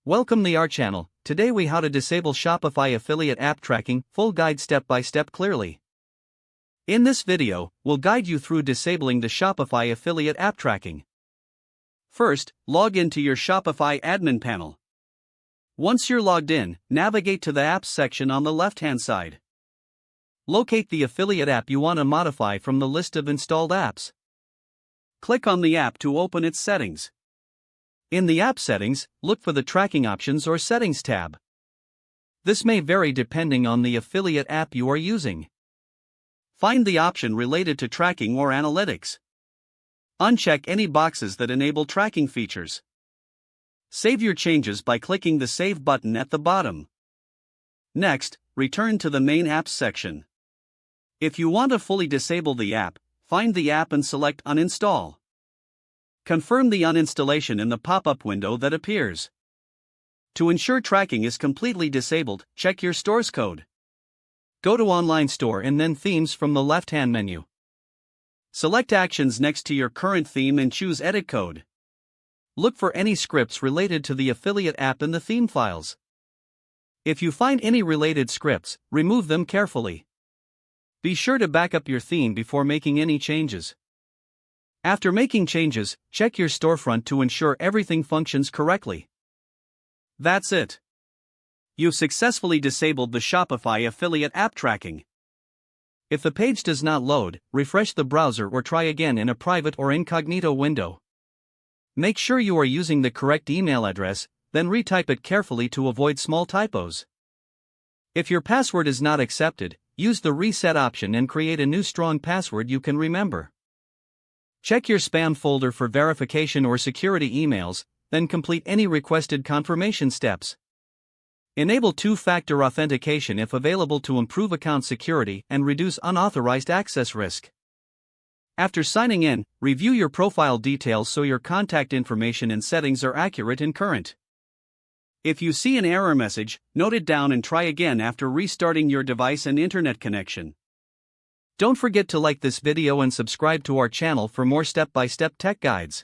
Welcome to our channel. Today we how to disable Shopify affiliate app tracking, full guide step by step clearly. In this video, we'll guide you through disabling the Shopify affiliate app tracking. First, log into your Shopify admin panel. Once you're logged in, navigate to the apps section on the left-hand side. Locate the affiliate app you want to modify from the list of installed apps. Click on the app to open its settings. In the app settings, look for the tracking options or settings tab. This may vary depending on the affiliate app you are using. Find the option related to tracking or analytics. Uncheck any boxes that enable tracking features. Save your changes by clicking the Save button at the bottom. Next, return to the main apps section. If you want to fully disable the app, find the app and select Uninstall. Confirm the uninstallation in the pop-up window that appears. To ensure tracking is completely disabled, check your store's code. Go to Online Store and then Themes from the left-hand menu. Select Actions next to your current theme and choose Edit Code. Look for any scripts related to the affiliate app in the theme files. If you find any related scripts, remove them carefully. Be sure to back up your theme before making any changes. After making changes, check your storefront to ensure everything functions correctly. That's it. You've successfully disabled the Shopify affiliate app tracking. If the page does not load, refresh the browser or try again in a private or incognito window. Make sure you are using the correct email address, then retype it carefully to avoid small typos. If your password is not accepted, use the reset option and create a new strong password you can remember. Check your spam folder for verification or security emails, then complete any requested confirmation steps. Enable two-factor authentication if available to improve account security and reduce unauthorized access risk. After signing in, review your profile details so your contact information and settings are accurate and current. If you see an error message, note it down and try again after restarting your device and internet connection. Don't forget to like this video and subscribe to our channel for more step-by-step tech guides.